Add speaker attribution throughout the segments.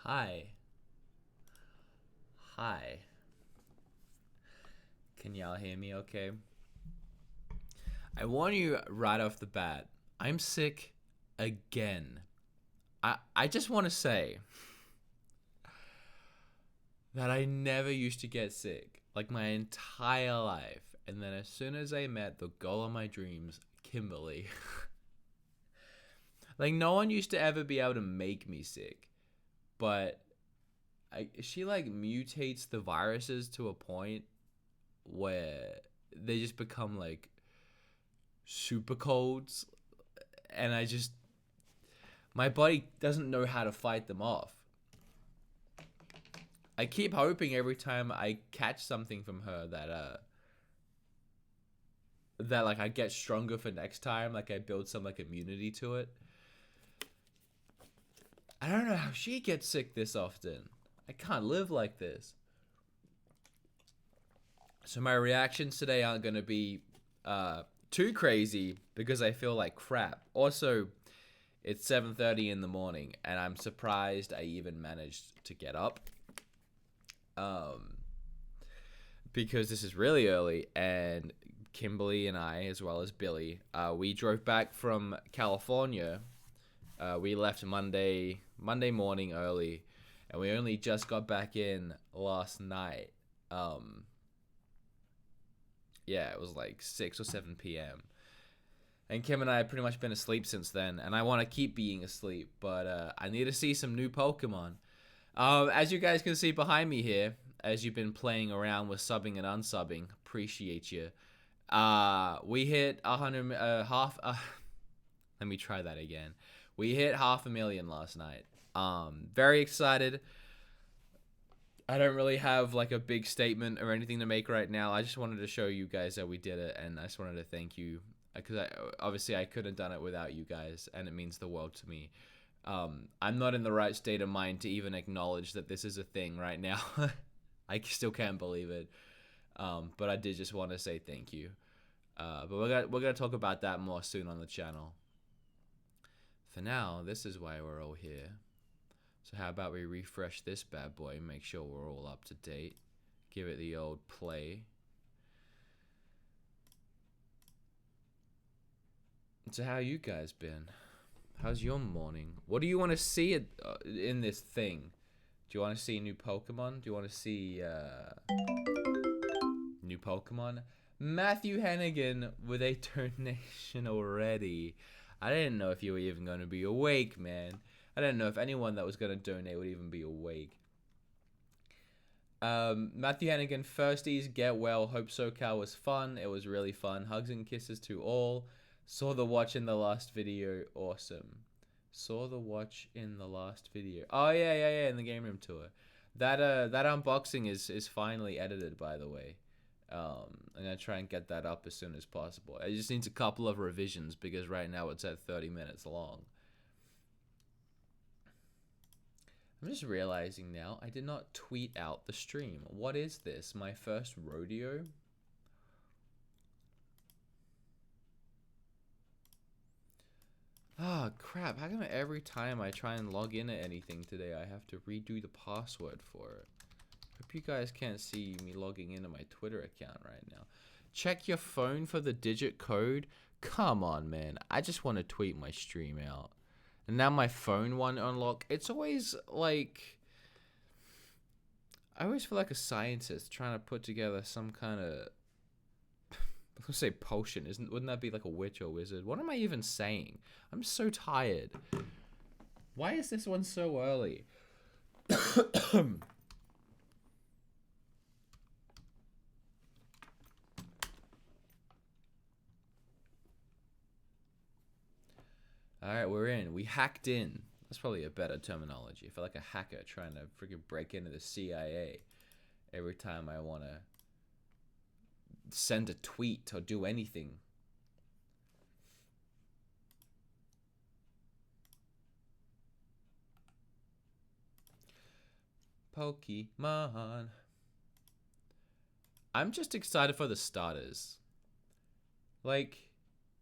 Speaker 1: Hi. Hi. Can y'all hear me okay? I warn you right off the bat. I'm sick again. I just want to say that I never used to get sick. Like my entire life. And then as soon as I met the girl of my dreams, Kimberly. Like no one used to ever be able to make me sick. But she like mutates the viruses to a point where they just become like super colds, and my body doesn't know how to fight them off. I keep hoping every time I catch something from her that like I get stronger for next time, like I build some like immunity to it. I don't know how she gets sick this often. I can't live like this. So my reactions today aren't going to be too crazy because I feel like crap. Also, it's 7:30 in the morning and I'm surprised I even managed to get up. Because this is really early, and Kimberly and I, as well as Billy, we drove back from California. We left Monday morning early, and we only just got back in last night. Yeah, it was like 6 or 7 p.m. And Kim and I have pretty much been asleep since then, and I want to keep being asleep, but I need to see some new Pokemon. As you guys can see behind me here, as you've been playing around with subbing and unsubbing, appreciate you. We hit 100, let me try that again. We hit 500,000 last night. Very excited. I don't really have like a big statement or anything to make right now. I just wanted to show you guys that we did it, and I just wanted to thank you because obviously I couldn't have done it without you guys, and it means the world to me. I'm not in the right state of mind to even acknowledge that this is a thing right now. I still can't believe it. But I did just want to say thank you. But we're gonna talk about that more soon on the channel. For now, this is why we're all here. So how about we refresh this bad boy, make sure we're all up to date, give it the old play. So how you guys been? How's your morning? What do you want to see in this thing? Do you want to see new Pokemon? Do you want to see new Pokemon? Matthew Hennigan with a donation already. I didn't know if you were even going to be awake, man. I didn't know if anyone that was going to donate would even be awake. Matthew Hennigan, firsties, get well. Hope SoCal was fun. It was really fun. Hugs and kisses to all. Saw the watch in the last video. Awesome. Saw the watch in the last video. Oh yeah, in the game room tour. That unboxing is finally edited, by the way. I'm gonna try and get that up as soon as possible. It just needs a couple of revisions because right now it's at 30 minutes long. I'm just realizing now I did not tweet out the stream. What is this? My first rodeo? Ah, crap. How come every time I try and log in at anything today, I have to redo the password for it? Hope you guys can't see me logging into my Twitter account right now. Check your phone for the digit code? Come on, man. I just want to tweet my stream out. And now my phone won't unlock. It's always like... I always feel like a scientist trying to put together some kind of... I was gonna say potion. Wouldn't that be like a witch or wizard? What am I even saying? I'm so tired. Why is this one so early? Alright, we're in. We hacked in. That's probably a better terminology. I feel like a hacker trying to freaking break into the CIA every time I want to send a tweet or do anything. Pokemon. I'm just excited for the starters. Like,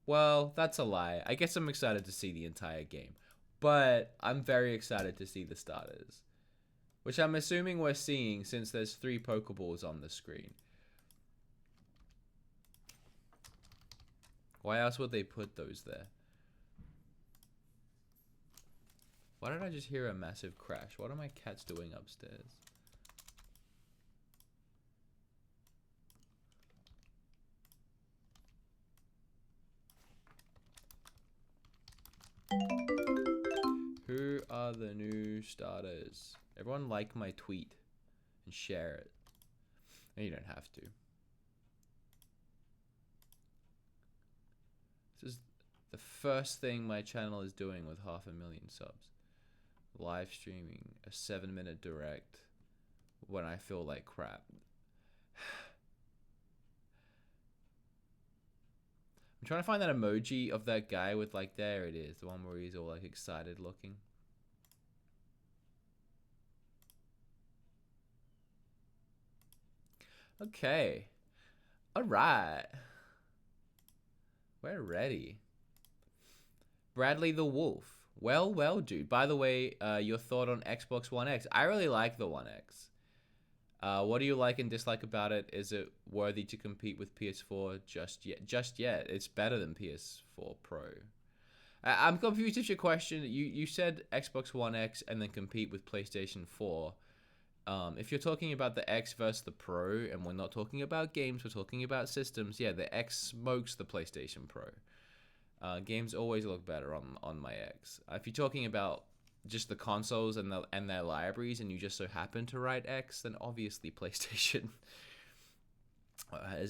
Speaker 1: well, that's a lie. I guess I'm excited to see the entire game. But I'm very excited to see the starters. which I'm assuming we're seeing since there's 3 Pokeballs on the screen. Why else would they put those there? Why did I just hear a massive crash? What are my cats doing upstairs? Who are the new starters? Everyone like my tweet and share it. No, you don't have to. This is the first thing my channel is doing with 500,000 subs. Live streaming a 7-minute direct when I feel like crap. I'm trying to find that emoji of that guy with like, there it is, the one where he's all like excited looking. Okay. All right. We're ready. Bradley the Wolf. Well, dude. By the way, your thought on Xbox One X. I really like the One X. What do you like and dislike about it? Is it worthy to compete with PS4 just yet? Just yet. It's better than PS4 Pro. I'm confused with your question. You said Xbox One X and then compete with PlayStation 4. If you're talking about the X versus the Pro, and we're not talking about games, we're talking about systems, yeah, the X smokes the PlayStation Pro. Games always look better on my X. If you're talking about just the consoles and their libraries, and you just so happen to write X, then obviously PlayStation.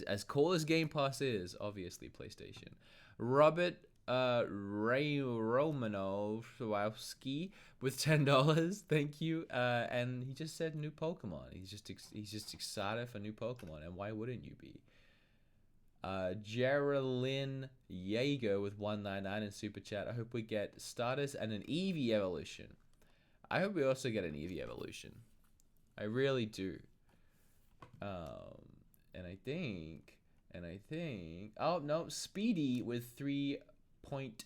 Speaker 1: As cool as Game Pass is, obviously PlayStation. Robert Romanowski with $10. Thank you. And he just said new Pokemon. He's just excited for new Pokemon, and why wouldn't you be? Geraldine Yeager with $1.99 in Super Chat. I hope we get starters and an Eevee evolution. I hope we also get an Eevee evolution. I really do. And I think, oh no, Speedy with 3.42.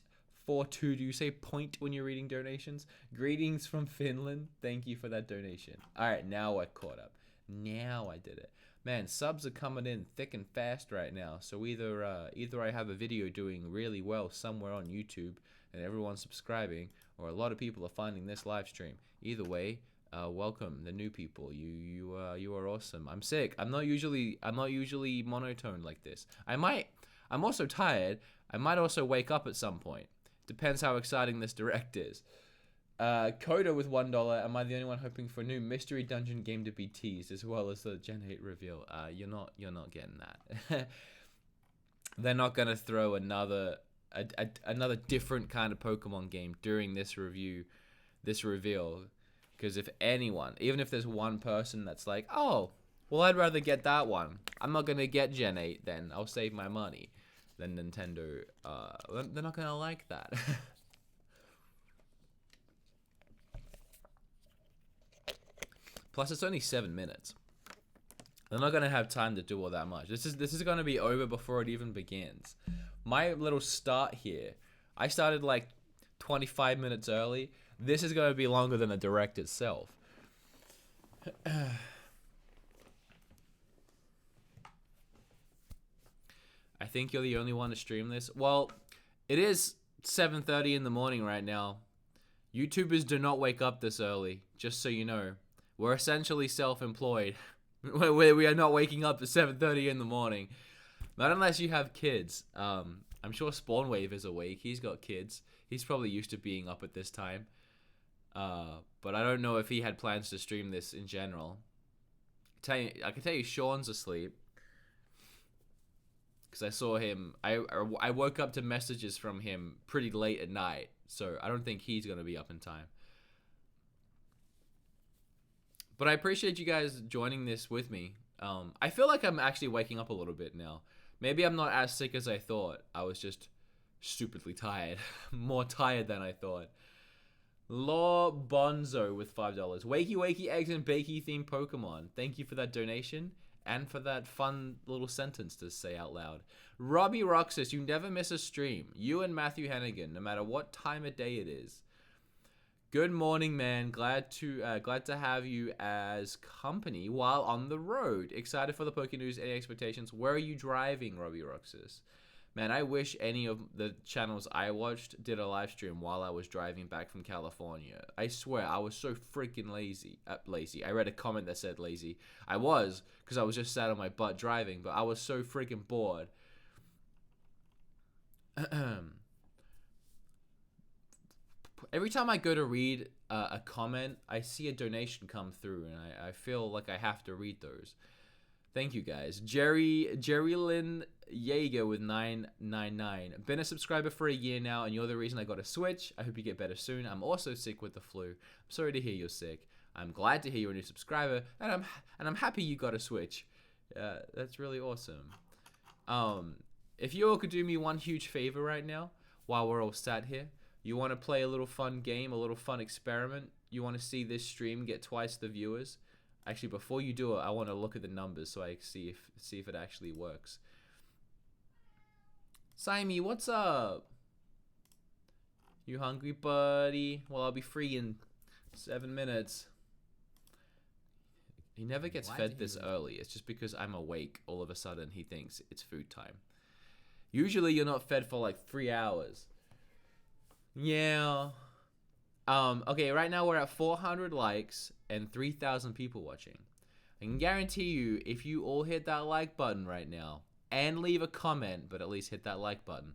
Speaker 1: Do you say point when you're reading donations? Greetings from Finland. Thank you for that donation. All right, now we're caught up. Now I did it. Man, subs are coming in thick and fast right now. So either I have a video doing really well somewhere on YouTube and everyone's subscribing, or a lot of people are finding this live stream. Either way, welcome the new people. You are awesome. I'm sick. I'm not usually monotone like this. I'm also tired. I might also wake up at some point. Depends how exciting this direct is. Coda with $1. Am I the only one hoping for a new mystery dungeon game to be teased, as well as the Gen 8 reveal? You're not getting that. They're not gonna throw another different kind of Pokemon game during this reveal. Because if anyone, even if there's one person that's like, oh, well, I'd rather get that one. I'm not gonna get Gen 8 then. I'll save my money. Then Nintendo, they're not gonna like that. Plus, it's only 7 minutes. They're not gonna have time to do all that much. This is gonna be over before it even begins. My little start here, I started like 25 minutes early. This is gonna be longer than the direct itself. I think you're the only one to stream this. Well, it is 7:30 in the morning right now. YouTubers do not wake up this early, just so you know. We're essentially self-employed. We are not waking up at 7:30 in the morning. Not unless you have kids. I'm sure Spawnwave is awake. He's got kids. He's probably used to being up at this time. But I don't know if he had plans to stream this in general. I can tell you Sean's asleep. Because I saw him. I woke up to messages from him pretty late at night. So I don't think he's going to be up in time. But I appreciate you guys joining this with me. I feel like I'm actually waking up a little bit now. Maybe I'm not as sick as I thought. I was just stupidly tired. More tired than I thought. Law Bonzo with $5. Wakey Wakey Eggs and Bakey themed Pokemon. Thank you for that donation and for that fun little sentence to say out loud. Robbie Roxas, you never miss a stream. You and Matthew Hennigan, no matter what time of day it is. Good morning, man. Glad to have you as company while on the road. Excited for the Poke News. Any expectations? Where are you driving, Robbie Roxas? Man, I wish any of the channels I watched did a live stream while I was driving back from California. I swear, I was so freaking lazy. I read a comment that said lazy. I was, because I was just sat on my butt driving, but I was so freaking bored. Every time I go to read a comment, I see a donation come through, and I feel like I have to read those. Thank you, guys. Jerry Lynn Yeager with 999. Been a subscriber for a year now, and you're the reason I got a Switch. I hope you get better soon. I'm also sick with the flu. I'm sorry to hear you're sick. I'm glad to hear you're a new subscriber, and I'm happy you got a Switch. That's really awesome. If you all could do me one huge favor right now, while we're all sat here, you want to play a little fun game, a little fun experiment. You want to see this stream get twice the viewers. Actually, before you do it, I want to look at the numbers so I see if it actually works. Simey, what's up? You hungry, buddy? Well, I'll be free in 7 minutes. He never gets fed this early. It's just because I'm awake. All of a sudden, he thinks it's food time. Usually, you're not fed for like 3 hours. Yeah. Okay, right now we're at 400 likes and 3,000 people watching. I can guarantee you, if you all hit that like button right now and leave a comment, but at least hit that like button,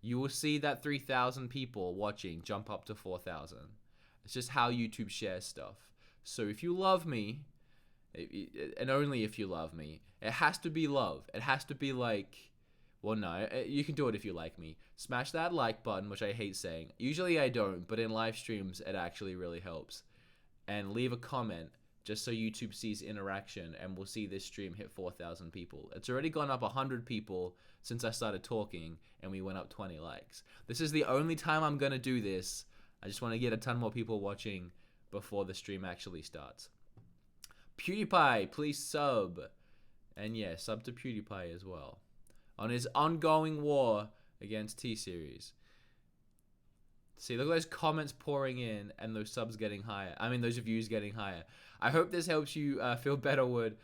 Speaker 1: you will see that 3,000 people watching jump up to 4,000. It's just how YouTube shares stuff. So if you love me, and only if you love me, it has to be love. It has to be like... Well, no, you can do it if you like me. Smash that like button, which I hate saying. Usually I don't, but in live streams, it actually really helps. And leave a comment, just so YouTube sees interaction, and we'll see this stream hit 4,000 people. It's already gone up 100 people since I started talking, and we went up 20 likes. This is the only time I'm going to do this. I just want to get a ton more people watching before the stream actually starts. PewDiePie, please sub. And yeah, sub to PewDiePie as well. On his ongoing war against T-Series. See, look at those comments pouring in and those subs getting higher. I mean, those views getting higher. I hope this helps you feel better, Wood.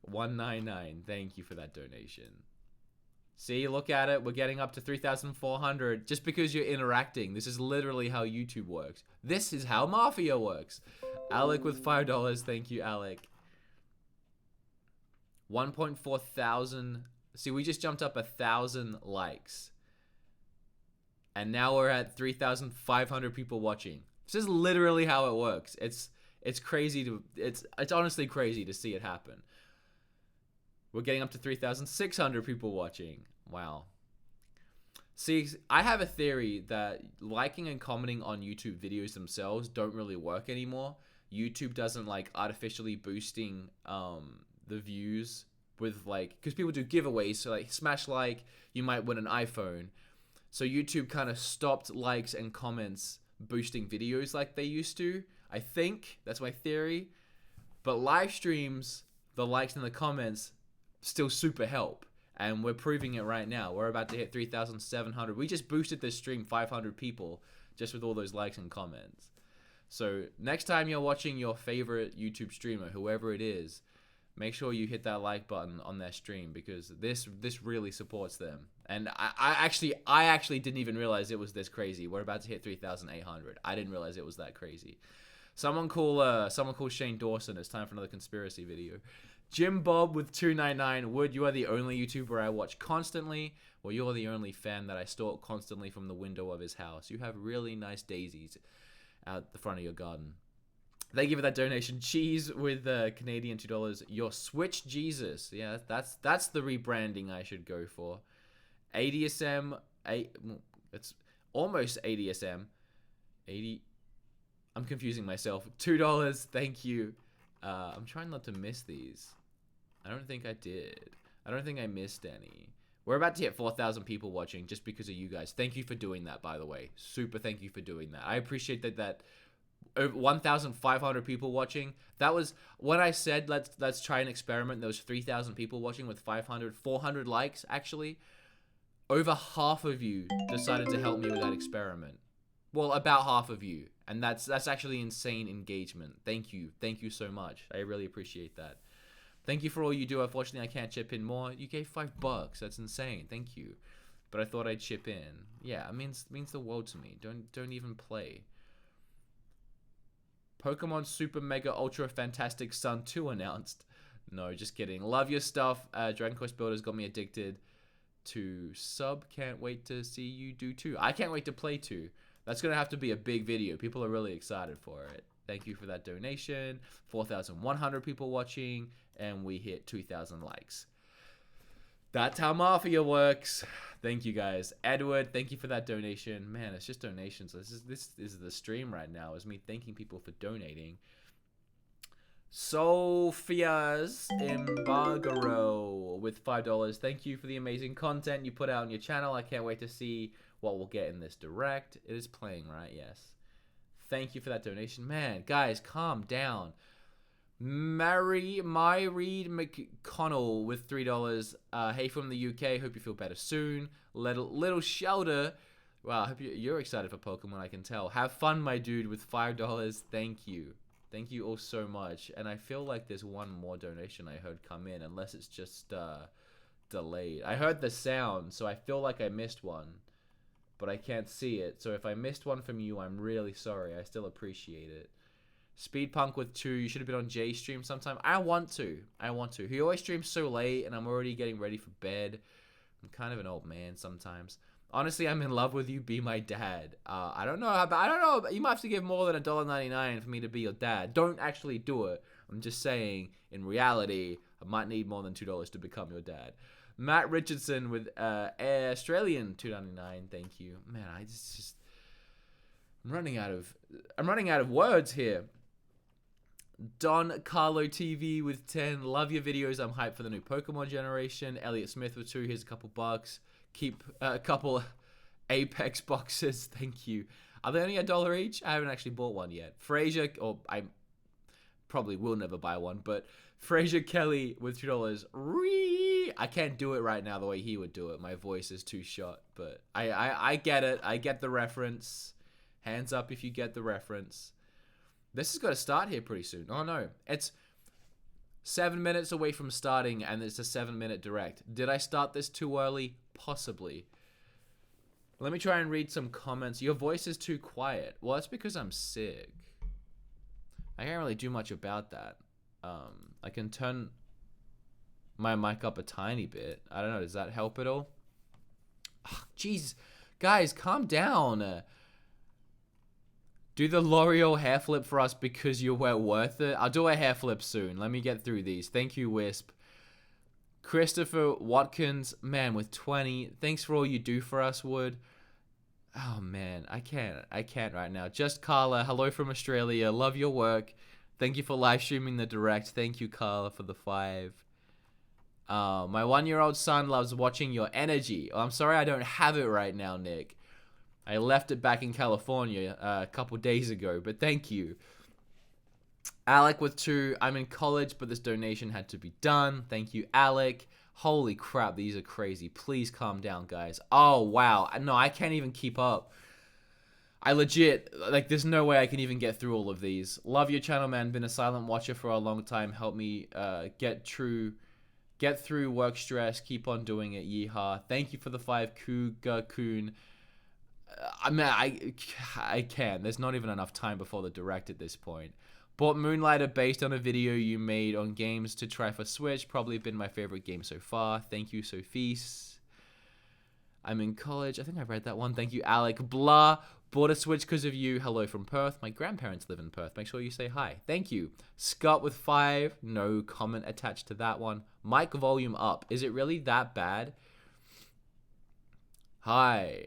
Speaker 1: 199. Thank you for that donation. See, look at it. We're getting up to 3,400 just because you're interacting. This is literally how YouTube works. This is how Mafia works. Alec with $5. Thank you, Alec. 1.4 thousand... See, we just jumped up 1,000 likes. And now we're at 3,500 people watching. This is literally how it works. It's crazy to... It's honestly crazy to see it happen. We're getting up to 3,600 people watching. Wow. See, I have a theory that liking and commenting on YouTube videos themselves don't really work anymore. YouTube doesn't like artificially boosting the views with like, because people do giveaways, so like smash like, you might win an iPhone. So YouTube kind of stopped likes and comments boosting videos like they used to. I think that's my theory. But live streams, the likes and the comments still super help, and we're proving it right now. We're about to hit 3,700. We just boosted this stream 500 people just with all those likes and comments. So next time you're watching your favorite YouTube streamer, whoever it is, make sure you hit that like button on their stream, because this really supports them. And I actually didn't even realize it was this crazy. We're about to hit 3,800. I didn't realize it was that crazy. Someone call Shane Dawson. It's time for another conspiracy video. Jim Bob with 299. Wood, you are the only YouTuber I watch constantly. Well, you're the only fan that I stalk constantly from the window of his house. You have really nice daisies out the front of your garden. Thank you for that donation. Cheese with Canadian $2. Your Switch Jesus. Yeah, that's the rebranding I should go for. ADSM. It's almost ADSM. 80. I'm confusing myself. $2. Thank you. I'm trying not to miss these. I don't think I did. I don't think I missed any. We're about to hit 4,000 people watching just because of you guys. Thank you for doing that, by the way. Super thank you for doing that. I appreciate that over 1,500 people watching. That was when I said let's try an experiment. There was 3,000 people watching with 400 likes actually. Over half of you decided to help me with that experiment. Well, about half of you. And that's actually insane engagement. Thank you. Thank you so much. I really appreciate that. Thank you for all you do. Unfortunately, I can't chip in more. You gave $5. That's insane. Thank you. But I thought I'd chip in. Yeah, it means the world to me. Don't even play. Pokemon Super Mega Ultra Fantastic Sun 2 announced. No, just kidding. Love your stuff. Dragon Quest Builders got me addicted to sub. Can't wait to see you do 2. I can't wait to play 2. That's going to have to be a big video. People are really excited for it. Thank you for that donation. 4,100 people watching, and we hit 2,000 likes. That's how Mafia works. Thank you guys. Edward, thank you for that donation. Man, it's just donations. This is the stream right now. Is me thanking people for donating. Sophia's Embargo with $5. Thank you for the amazing content you put out on your channel. I can't wait to see what we'll get in this direct. It is playing, right? Yes. Thank you for that donation. Man, guys, calm down. Myreed McConnell with $3. Hey from the UK. Hope you feel better soon. Little Shelter. Wow, I hope you're excited for Pokemon, I can tell. Have fun, my dude, with $5. Thank you. Thank you all so much. And I feel like there's one more donation I heard come in, unless it's just delayed. I heard the sound, so I feel like I missed one. But I can't see it. So if I missed one from you, I'm really sorry. I still appreciate it. Speedpunk with 2. You should have been on Jay's stream sometime. I want to. He always streams so late, and I'm already getting ready for bed. I'm kind of an old man sometimes. Honestly, I'm in love with you. Be my dad. I don't know. I don't know. You might have to give more than $1.99 for me to be your dad. Don't actually do it. I'm just saying, in reality, I might need more than $2 to become your dad. Matt Richardson with Australian $2.99. Thank you. Man, I'm running out of words here. Don Carlo TV with 10. Love your videos. I'm hyped for the new Pokemon generation. Elliot Smith with 2. Here's a couple bucks. Keep a couple Apex boxes. Thank you. Are they only $1 each? I haven't actually bought one yet. Fraser, or I probably will never buy one, but Fraser Kelly with $2. I can't do it right now the way he would do it. My voice is too shot, but I get it. I get the reference. Hands up if you get the reference. This has got to start here pretty soon. Oh no, it's 7 minutes away from starting, and it's a 7-minute direct. Did I start this too early? Possibly. Let me try and read some comments. Your voice is too quiet. Well, that's because I'm sick. I can't really do much about that. I can turn my mic up a tiny bit. I don't know. Does that help at all? Jeez. Guys, calm down. Do the L'Oreal hair flip for us because you were worth it. I'll do a hair flip soon. Let me get through these. Thank you, Wisp. Christopher Watkins, man, with 20. Thanks for all you do for us, Wood. Oh, man, I can't right now. Just Carla, hello from Australia. Love your work. Thank you for live streaming the direct. Thank you, Carla, for the 5. My 1-year-old son loves watching your energy. Oh, I'm sorry I don't have it right now, Nick. I left it back in California a couple days ago, but thank you. Alec with 2. I'm in college, but this donation had to be done. Thank you, Alec. Holy crap, these are crazy. Please calm down, guys. Oh, wow. No, I can't even keep up. I legit, like, there's no way I can even get through all of these. Love your channel, man. Been a silent watcher for a long time. Help me get through work stress. Keep on doing it. Yeehaw. Thank you for the 5, Cougar Coon. I mean, I can. There's not even enough time before the direct at this point. Bought Moonlighter based on a video you made on games to try for Switch. Probably been my favorite game so far. Thank you, Sophies. I'm in college. I think I read that one. Thank you, Alec. Blah. Bought a Switch because of you. Hello from Perth. My grandparents live in Perth. Make sure you say hi. Thank you. Scott with 5. No comment attached to that one. Mic volume up. Is it really that bad? Hi.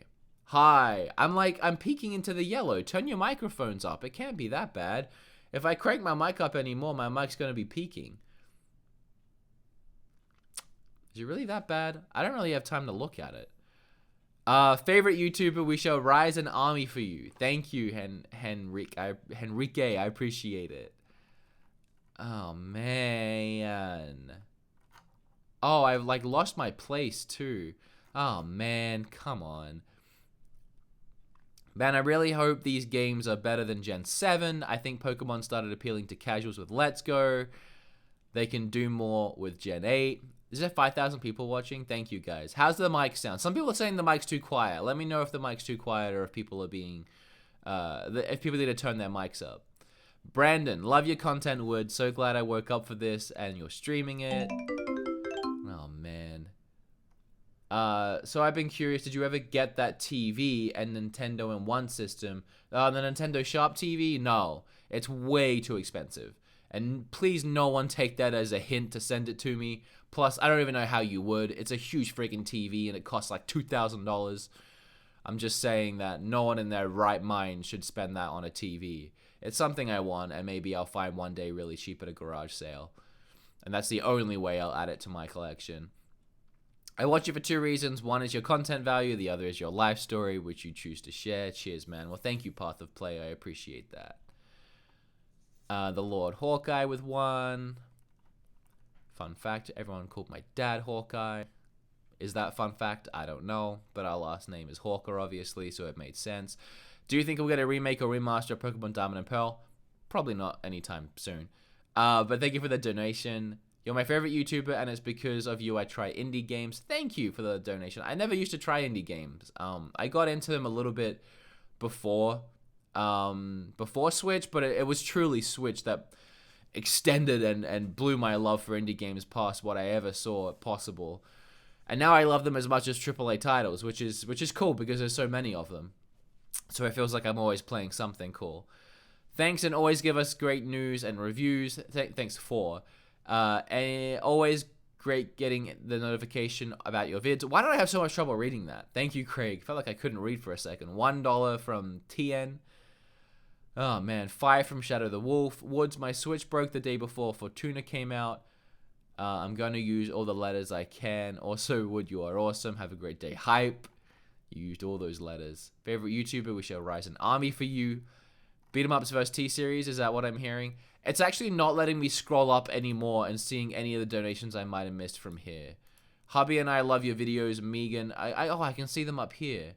Speaker 1: I'm peeking into the yellow. Turn your microphones up. It can't be that bad. If I crank my mic up anymore, my mic's going to be peaking. Is it really that bad? I don't really have time to look at it. Favorite YouTuber, we shall rise an army for you. Thank you, Henrique. I appreciate it. Oh, man. Oh, I've, like, lost my place, too. Oh, man. Come on. Man, I really hope these games are better than Gen 7. I think Pokemon started appealing to casuals with Let's Go. They can do more with Gen 8. Is there 5,000 people watching? Thank you, guys. How's the mic sound? Some people are saying the mic's too quiet. Let me know if the mic's too quiet or if people are being... if people need to turn their mics up. Brandon, love your content, Wood. So glad I woke up for this and you're streaming it. Oh, man. So I've been curious, did you ever get that TV and Nintendo in one system? The Nintendo Sharp TV? No. It's way too expensive. And please no one take that as a hint to send it to me. Plus, I don't even know how you would. It's a huge freaking TV and it costs like $2,000. I'm just saying that no one in their right mind should spend that on a TV. It's something I want, and maybe I'll find one day really cheap at a garage sale. And that's the only way I'll add it to my collection. I watch it for two reasons. One is your content value. The other is your life story, which you choose to share. Cheers, man. Well, thank you, Path of Play. I appreciate that. The Lord Hawkeye with one. Fun fact, everyone called my dad Hawkeye. Is that fun fact? I don't know. But our last name is Hawker, obviously, so it made sense. Do you think we'll get a remake or remaster of Pokemon Diamond and Pearl? Probably not anytime soon. But thank you for the donation. You're my favorite YouTuber, and it's because of you I try indie games. Thank you for the donation. I never used to try indie games. I got into them a little bit before Switch, but it was truly Switch that extended and blew my love for indie games past what I ever saw possible. And now I love them as much as AAA titles, which is cool because there's so many of them. So it feels like I'm always playing something cool. Thanks, and always give us great news and reviews. Thanks for. And always great getting the notification about your vids. Why did I have so much trouble reading that? Thank you, Craig. Felt like I couldn't read for a second. $1 from TN. Oh, man. 5 from Shadow the Wolf. Woods, my Switch broke the day before Fortuna came out. I'm going to use all the letters I can. Also, Wood, you are awesome. Have a great day. Hype. You used all those letters. Favorite YouTuber, we shall rise an army for you. BeatEmUps vs. T-Series, is that what I'm hearing? It's actually not letting me scroll up anymore and seeing any of the donations I might have missed from here. Hubby and I love your videos. Megan, I can see them up here.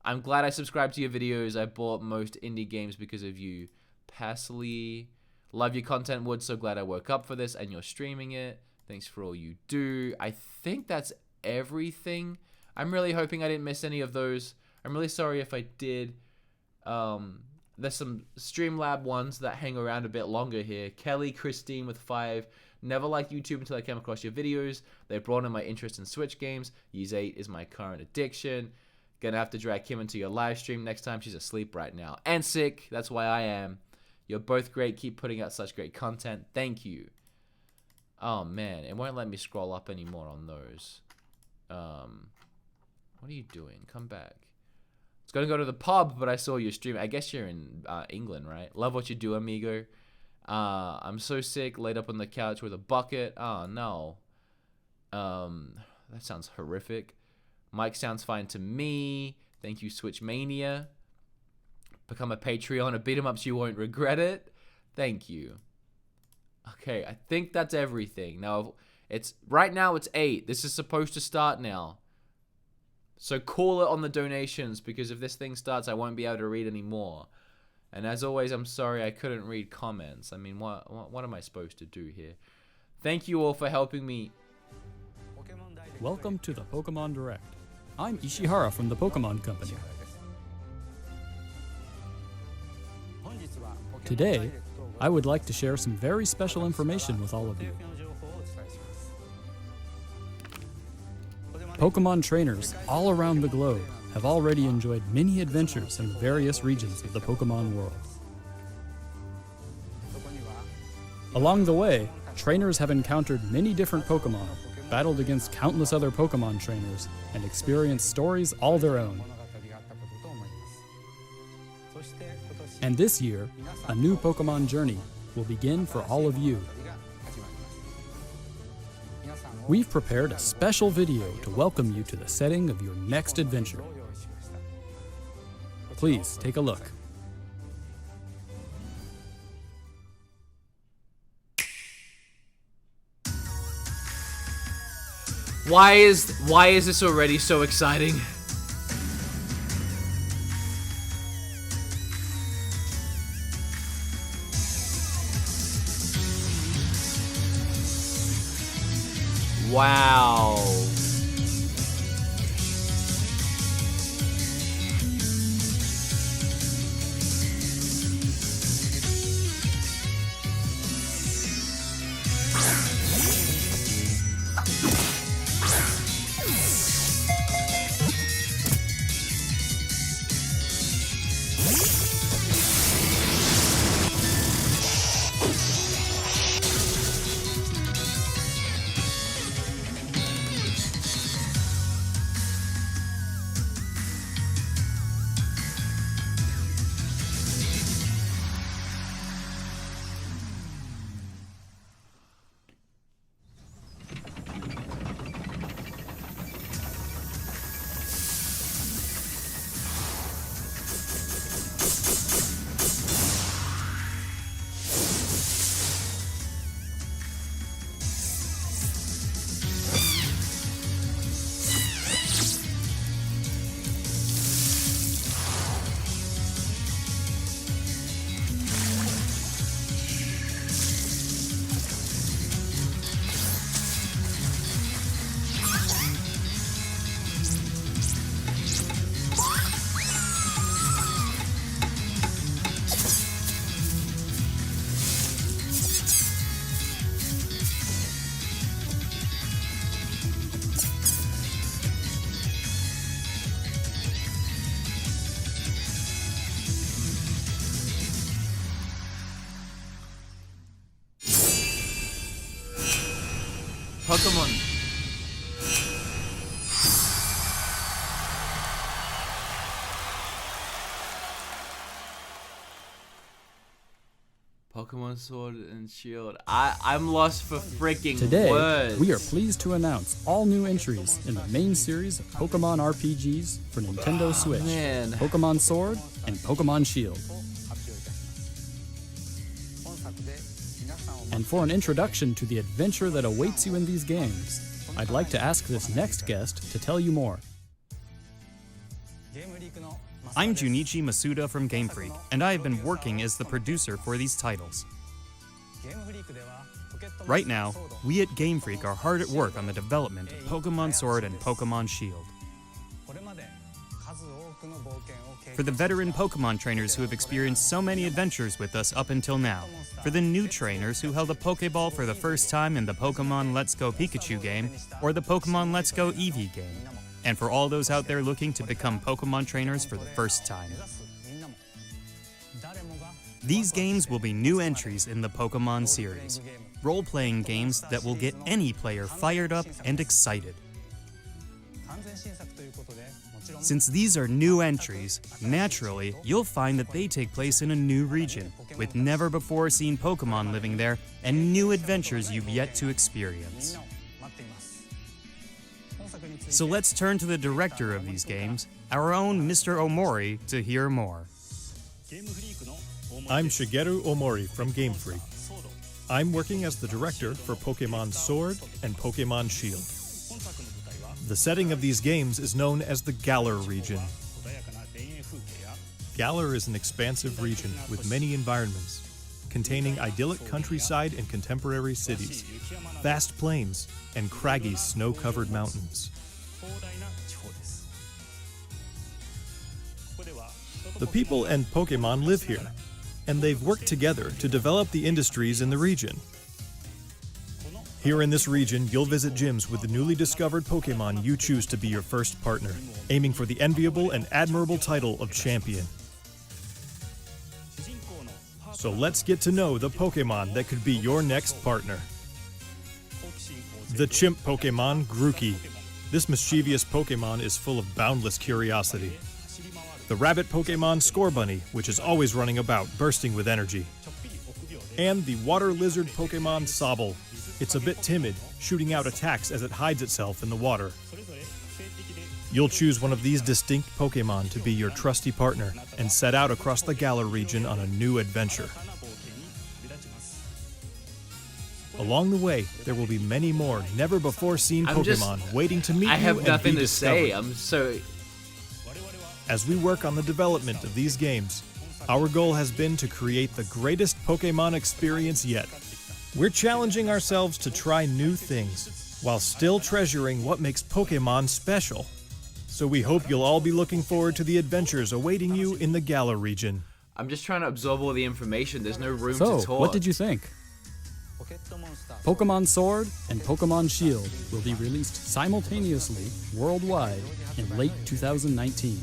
Speaker 1: I'm glad I subscribed to your videos. I bought most indie games because of you. Pasley, love your content, Wood. So glad I woke up for this and you're streaming it. Thanks for all you do. I think that's everything. I'm really hoping I didn't miss any of those. I'm really sorry if I did. There's some Streamlab ones that hang around a bit longer here. Kelly, Christine with 5. Never liked YouTube until I came across your videos. They brought in my interest in Switch games. Use 8 is my current addiction. Gonna have to drag Kim into your live stream next time. She's asleep right now. And sick. That's why I am. You're both great. Keep putting out such great content. Thank you. Oh, man. It won't let me scroll up anymore on those. What are you doing? Come back. It's gonna go to the pub, but I saw your stream. I guess you're in England, right? Love what you do, amigo. I'm so sick, laid up on the couch with a bucket. Oh, no. That sounds horrific. Mike sounds fine to me. Thank you, Switch Mania. Become a Patreon of BeatEmUps, you won't regret it. Thank you. Okay, I think that's everything. Now, right now it's 8. This is supposed to start now. So call it on the donations, because if this thing starts, I won't be able to read anymore. And as always, I'm sorry I couldn't read comments. I mean, what am I supposed to do here? Thank you all for helping me.
Speaker 2: Welcome to the Pokemon Direct. I'm Ishihara from the Pokemon Company. Today, I would like to share some very special information with all of you. Pokemon trainers all around the globe have already enjoyed many adventures in the various regions of the Pokemon world. Along the way, trainers have encountered many different Pokemon, battled against countless other Pokemon trainers, and experienced stories all their own. And this year, a new Pokemon journey will begin for all of you. We've prepared a special video to welcome you to the setting of your next adventure. Please take a look.
Speaker 1: Why is this already so exciting? Wow. Pokemon. Pokemon Sword and Shield. I'm lost for freaking
Speaker 2: Today,
Speaker 1: words.
Speaker 2: we are pleased to announce all new entries in the main series of Pokemon RPGs for Nintendo Switch,
Speaker 1: man.
Speaker 2: Pokemon Sword and Pokemon Shield. And for an introduction to the adventure that awaits you in these games, I'd like to ask this next guest to tell you more.
Speaker 3: I'm Junichi Masuda from Game Freak, and I have been working as the producer for these titles. Right now, we at Game Freak are hard at work on the development of Pokemon Sword and Pokemon Shield. For the veteran Pokemon trainers who have experienced so many adventures with us up until now, for the new trainers who held a Pokeball for the first time in the Pokemon Let's Go Pikachu game or the Pokemon Let's Go Eevee game, and for all those out there looking to become Pokemon trainers for the first time. These games will be new entries in the Pokemon series, role-playing games that will get any player fired up and excited. Since these are new entries, naturally, you'll find that they take place in a new region, with never-before-seen Pokemon living there and new adventures you've yet to experience. So let's turn to the director of these games, our own Mr. Omori, to hear more.
Speaker 4: I'm Shigeru Omori from Game Freak. I'm working as the director for Pokemon Sword and Pokemon Shield. The setting of these games is known as the Galar region. Galar is an expansive region with many environments, containing idyllic countryside and contemporary cities, vast plains, and craggy snow-covered mountains. The people and Pokemon live here, and they've worked together to develop the industries in the region. Here in this region, you'll visit gyms with the newly discovered Pokemon you choose to be your first partner, aiming for the enviable and admirable title of champion. So let's get to know the Pokemon that could be your next partner. The chimp Pokemon, Grookey. This mischievous Pokemon is full of boundless curiosity. The rabbit Pokemon, Scorbunny, which is always running about, bursting with energy. And the water lizard Pokemon, Sobble. It's a bit timid, shooting out attacks as it hides itself in the water. You'll choose one of these distinct Pokemon to be your trusty partner and set out across the Galar region on a new adventure. Along the way, there will be many more never-before-seen Pokemon waiting to meet you and be discovered.
Speaker 1: I have nothing to say. I'm so...
Speaker 4: As we work on the development of these games, our goal has been to create the greatest Pokemon experience yet. We're challenging ourselves to try new things, while still treasuring what makes Pokemon special. So we hope you'll all be looking forward to the adventures awaiting you in the Galar region.
Speaker 1: I'm just trying to absorb all the information. There's no room to
Speaker 2: So,
Speaker 1: talk.
Speaker 2: what did you think? Pokemon Sword and Pokemon Shield will be released simultaneously worldwide in late 2019.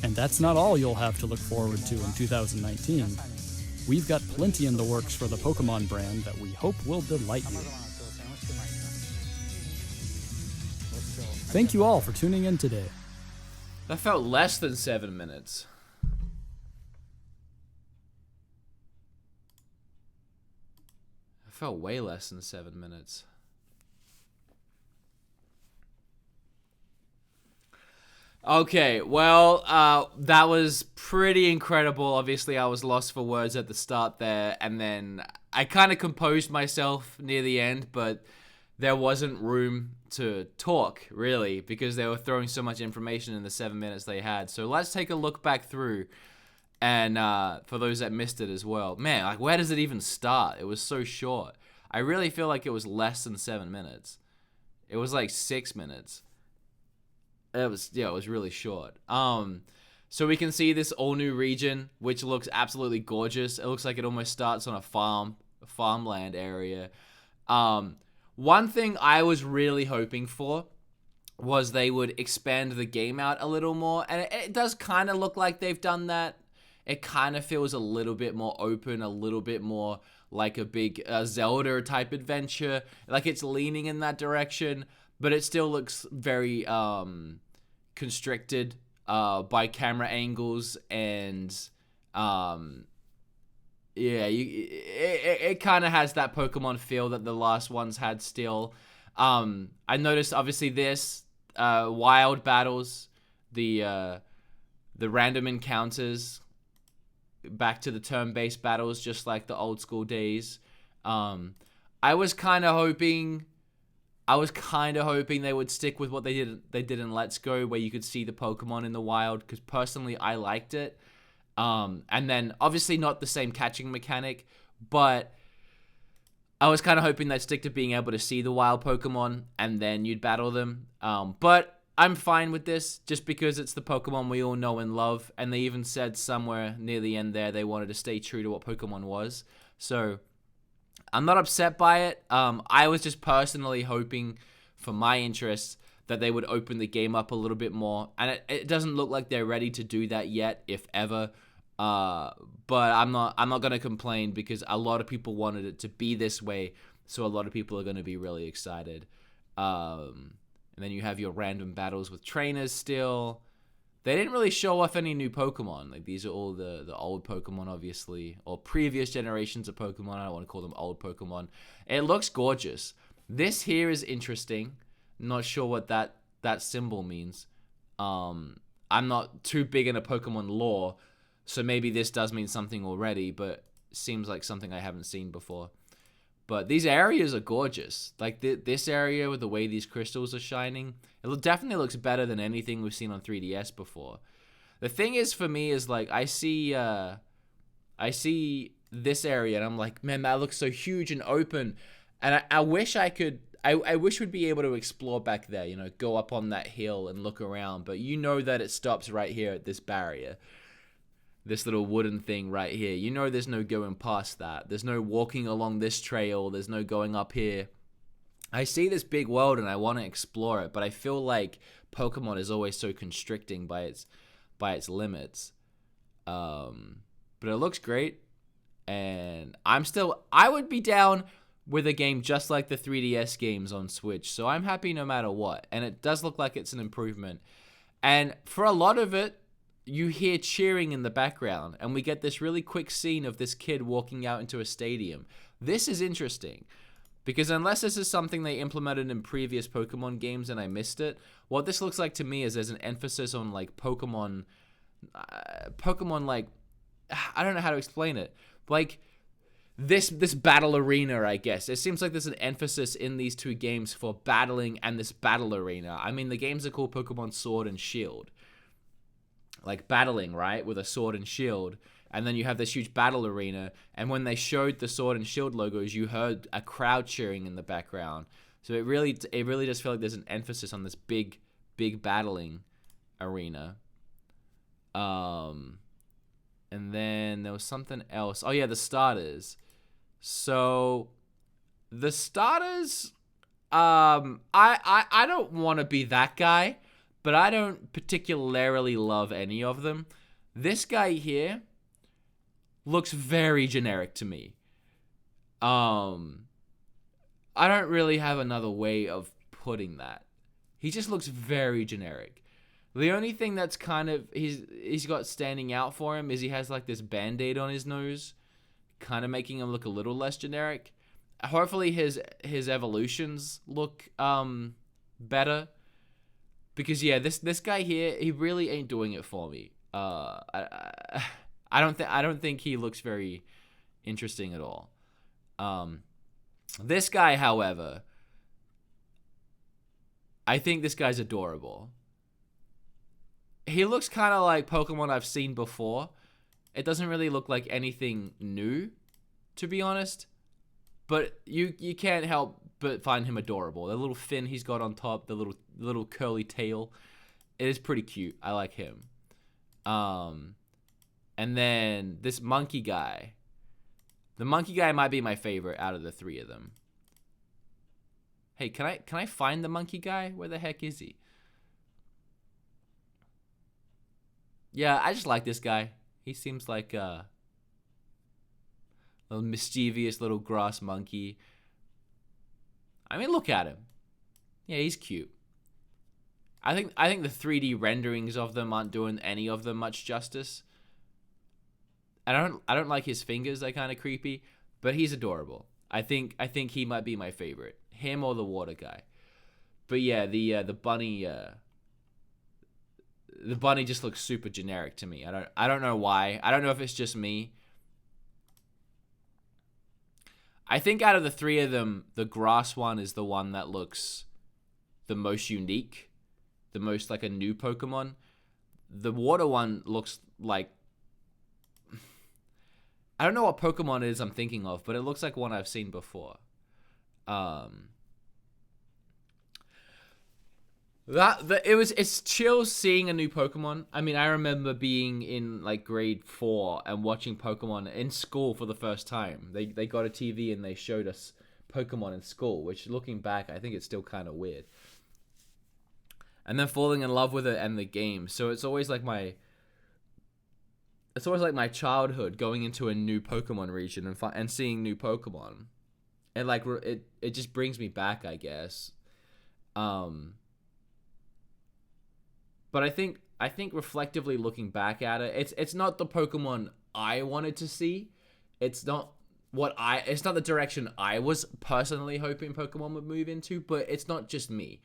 Speaker 2: And that's not all you'll have to look forward to in 2019. We've got plenty in the works for the Pokemon brand that we hope will delight you. Thank you all for tuning in today.
Speaker 1: That felt less than 7 minutes. That felt way less than 7 minutes. Okay, well, that was pretty incredible. Obviously, I was lost for words at the start there, and then I kind of composed myself near the end, but there wasn't room to talk, really, because they were throwing so much information in the 7 minutes they had. So let's take a look back through, and for those that missed it as well. Man, like, where does it even start? It was so short. I really feel like it was less than 7 minutes. It was like 6 minutes. It was really short. So we can see this all new region, which looks absolutely gorgeous. It looks like it almost starts on a farmland area. One thing I was really hoping for was they would expand the game out a little more, and it does kind of look like they've done that. It kind of feels a little bit more open, a little bit more like a big Zelda type adventure. Like it's leaning in that direction, but it still looks very constricted by camera angles, and yeah, it kind of has that Pokemon feel that the last ones had still. I noticed obviously this wild battles, the random encounters, back to the turn-based battles, just like the old school days. I was kind of hoping they would stick with what they did in Let's Go, where you could see the Pokemon in the wild, because personally I liked it. And then obviously not the same catching mechanic, but I was kind of hoping they'd stick to being able to see the wild Pokemon and then you'd battle them. But I'm fine with this, just because it's the Pokemon we all know and love, and they even said somewhere near the end there they wanted to stay true to what Pokemon was. So I'm not upset by it. I was just personally hoping, for my interests, that they would open the game up a little bit more, and it doesn't look like they're ready to do that yet, if ever. But I'm not gonna complain, because a lot of people wanted it to be this way, so a lot of people are gonna be really excited. And then you have your random battles with trainers still. They didn't really show off any new Pokemon. Like, these are all the old Pokemon, obviously, or previous generations of Pokemon. I don't want to call them old Pokemon. It looks gorgeous. This here is interesting. Not sure what that symbol means. I'm not too big into Pokemon lore, so maybe this does mean something already, but it seems like something I haven't seen before. But these areas are gorgeous. Like this area with the way these crystals are shining, it definitely looks better than anything we've seen on 3DS before. The thing is, for me, is like I see this area and I'm like, man, that looks so huge and open, and I wish I could. I wish we'd be able to explore back there, you know, go up on that hill and look around, but you know that it stops right here at this barrier. This little wooden thing right here. You know there's no going past that. There's no walking along this trail. There's no going up here. I see this big world and I want to explore it, but I feel like Pokemon is always so constricting by its limits. But it looks great, and I would be down with a game just like the 3DS games on Switch, so I'm happy no matter what, and it does look like it's an improvement. And for a lot of it, you hear cheering in the background, and we get this really quick scene of this kid walking out into a stadium. This is interesting, because unless this is something they implemented in previous Pokemon games and I missed it, what this looks like to me is there's an emphasis on like Pokemon like, I don't know how to explain it, like this battle arena, I guess. It seems like there's an emphasis in these two games for battling and this battle arena. I mean, the games are called Pokemon Sword and Shield. Like battling, right, with a sword and shield. and then you have this huge battle arena. And when they showed the Sword and Shield logos, you heard a crowd cheering in the background. So it really does feel like there's an emphasis on this big battling arena. And then there was something else. Oh yeah, the starters. So the starters, I don't want to be that guy, but I don't particularly love any of them. This guy here looks very generic to me. I don't really have another way of putting that. He just looks very generic. The only thing that's kind of he's got standing out for him is he has like this band-aid on his nose, kind of making him look a little less generic. Hopefully his evolutions look better, because yeah, this guy here, he really ain't doing it for me. I don't think he looks very interesting at all. This guy, however, I think this guy's adorable. He looks kind of like Pokemon I've seen before. It doesn't really look like anything new, to be honest. But you can't help but find him adorable. The little fin he's got on top, the little curly tail, it is pretty cute. I like him. And then this monkey guy. The monkey guy might be my favorite out of the three of them. Hey, can I find the monkey guy? Where the heck is he? Yeah, I just like this guy. He seems like a little mischievous little grass monkey. I mean, look at him. Yeah, he's cute. I think the 3D renderings of them aren't doing any of them much justice. I don't like his fingers. They're kind of creepy, but he's adorable. I think he might be my favorite. Him or the water guy. But yeah, the bunny just looks super generic to me. I don't know why. I don't know if it's just me. I think out of the three of them, the grass one is the one that looks the most unique, the most like a new Pokemon. The water one looks like, I don't know what Pokemon it is I'm thinking of, but it looks like one I've seen before. It's chill seeing a new Pokemon. I mean, I remember being in like grade 4 and watching Pokemon in school for the first time. They got a TV and they showed us Pokemon in school, which looking back, I think it's still kind of weird. And then falling in love with it and the game. So it's always like my childhood going into a new Pokemon region and seeing new Pokemon. And like it just brings me back, I guess. But I think reflectively looking back at it, it's not the Pokemon I wanted to see. It's not the direction I was personally hoping Pokemon would move into, but it's not just me.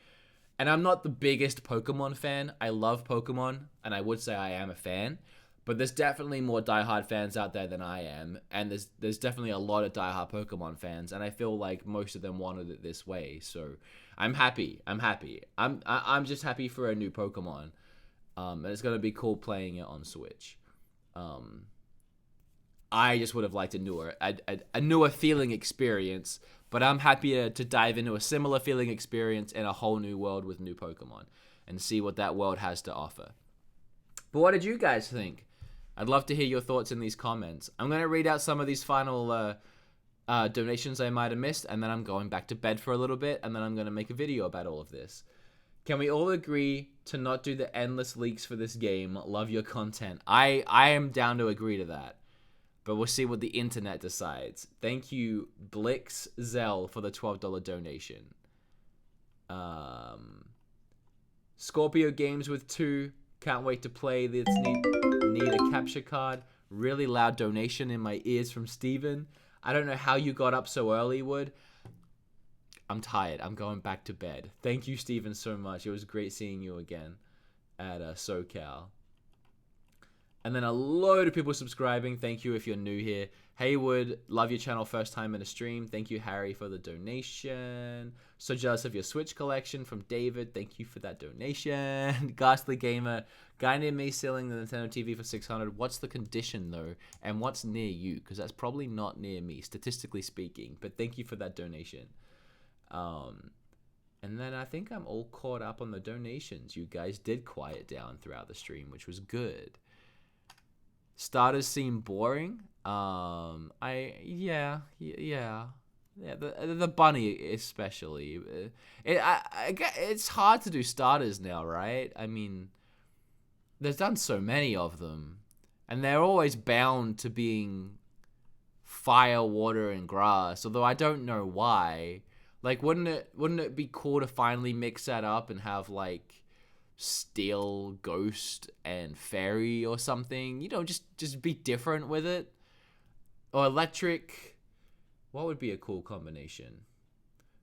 Speaker 1: And I'm not the biggest Pokemon fan. I love Pokemon, and I would say I am a fan. But there's definitely more diehard fans out there than I am, and there's definitely a lot of diehard Pokemon fans, and I feel like most of them wanted it this way. So I'm happy. I'm just happy for a new Pokemon, and it's gonna be cool playing it on Switch. I just would have liked a newer feeling experience, but I'm happy to dive into a similar feeling experience in a whole new world with new Pokemon and see what that world has to offer. But what did you guys think? I'd love to hear your thoughts in these comments. I'm going to read out some of these final donations I might have missed, and then I'm going back to bed for a little bit, and then I'm going to make a video about all of this. Can we all agree to not do the endless leaks for this game? Love your content. I am down to agree to that, but we'll see what the internet decides. Thank you, Blix Zell, for the $12 donation. Scorpio Games with 2. Can't wait to play this. Need a capture card. Really loud donation in my ears from Steven. I don't know how you got up so early, Wood. I'm tired. I'm going back to bed. Thank you, Steven, so much. It was great seeing you again at SoCal. And then a load of people subscribing. Thank you if you're new here. Haywood, love your channel, first time in a stream. Thank you, Harry, for the donation. So jealous of your Switch collection from David. Thank you for that donation. Ghastly Gamer, guy near me selling the Nintendo TV for 600. What's the condition though? And what's near you? Because that's probably not near me, statistically speaking. But thank you for that donation. And then I think I'm all caught up on the donations. You guys did quiet down throughout the stream, which was good. Starters seem boring. Yeah. The bunny especially. It's hard to do starters now, right? I mean, there's done so many of them, and they're always bound to being fire, water, and grass. Although I don't know why. Like, wouldn't it be cool to finally mix that up and have like steel, ghost, and fairy or something? You know, just be different with it. Or electric. What would be a cool combination?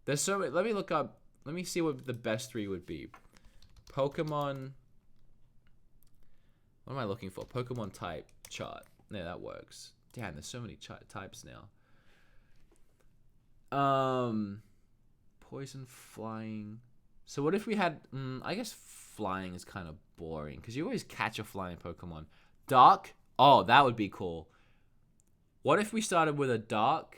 Speaker 1: There's so many. Let me look up. Let me see what the best 3 would be. Pokemon. What am I looking for? Pokemon type chart. Yeah, that works. Damn, there's so many types now. Poison, flying. So what if we had... I guess flying is kind of boring, because you always catch a flying Pokemon. Dark? Oh, that would be cool. What if we started with a dark...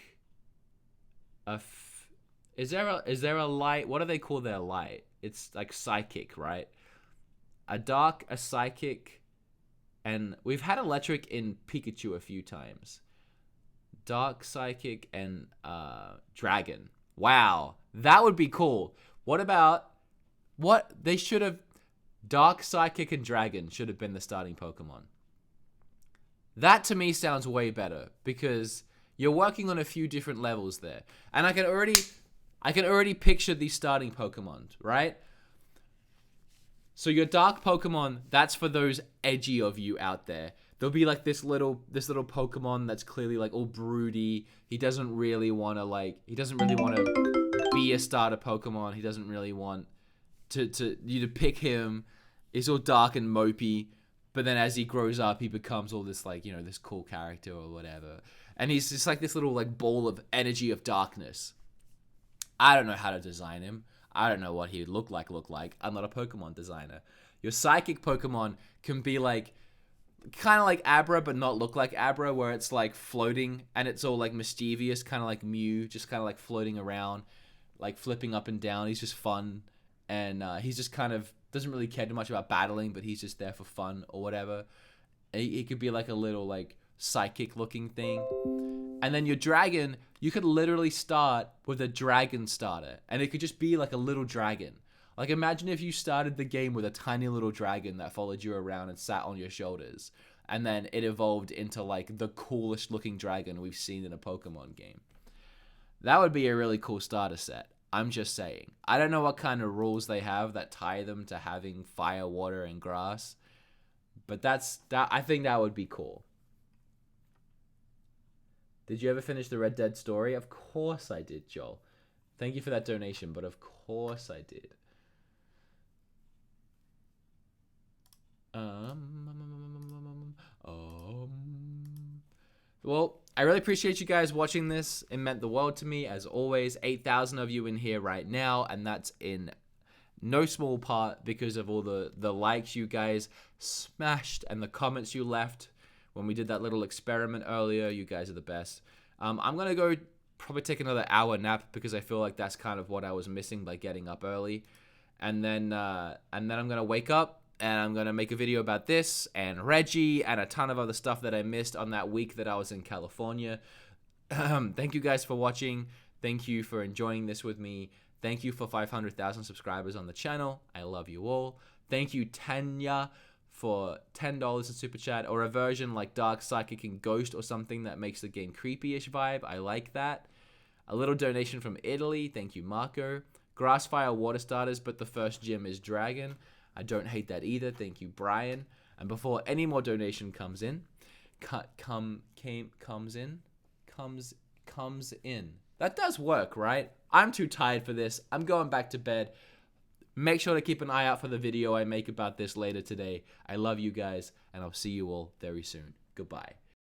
Speaker 1: Is there a light? What do they call their light? It's like psychic, right? A dark, a psychic, and we've had electric in Pikachu a few times. Dark, psychic, and dragon. Wow, that would be cool. What about they should have? Dark, psychic, and dragon should have been the starting Pokemon. That to me sounds way better, because you're working on a few different levels there, and I can already picture these starting Pokemon, right? So your dark Pokemon, that's for those edgy of you out there. There'll be like this little Pokemon that's clearly like all broody. He doesn't really want to be a starter Pokemon. He doesn't really want you to pick him. He's all dark and mopey, but then as he grows up, he becomes all this like, you know, this cool character or whatever. And he's just like this little like ball of energy of darkness. I don't know how to design him. I don't know what he would look like. I'm not a Pokemon designer. Your psychic Pokemon can be like kind of like Abra, but not look like Abra, where it's like floating and it's all like mischievous, kind of like Mew, just kind of like floating around, like flipping up and down. He's just fun, and he's just kind of doesn't really care too much about battling, but he's just there for fun or whatever. He could be like a little like psychic looking thing. And then your dragon, you could literally start with a dragon starter, and it could just be like a little dragon. Like, imagine if you started the game with a tiny little dragon that followed you around and sat on your shoulders, and then it evolved into like the coolest looking dragon we've seen in a Pokemon game. That would be a really cool starter set. I'm just saying. I don't know what kind of rules they have that tie them to having fire, water, and grass, but I think that would be cool. Did you ever finish the Red Dead story? Of course I did, Joel. Thank you for that donation, but of course I did. Well, I really appreciate you guys watching this. It meant the world to me, as always. 8,000 of you in here right now, and that's in no small part because of all the likes you guys smashed and the comments you left when we did that little experiment earlier. You guys are the best. I'm going to go probably take another hour nap, because I feel like that's kind of what I was missing by getting up early. And then I'm going to wake up, and I'm going to make a video about this and Reggie and a ton of other stuff that I missed on that week that I was in California. Thank you guys for watching. Thank you for enjoying this with me. Thank you for 500,000 subscribers on the channel. I love you all. Thank you, Tanya, for $10 in Super Chat, or a version like Dark, Psychic, and Ghost or something that makes the game creepy-ish vibe. I like that. A little donation from Italy. Thank you, Marco. Grass, Fire, Water starters, but the first gym is Dragon. I don't hate that either. Thank you, Brian. And before any more donation comes in, comes in. That does work, right? I'm too tired for this. I'm going back to bed. Make sure to keep an eye out for the video I make about this later today. I love you guys, and I'll see you all very soon. Goodbye.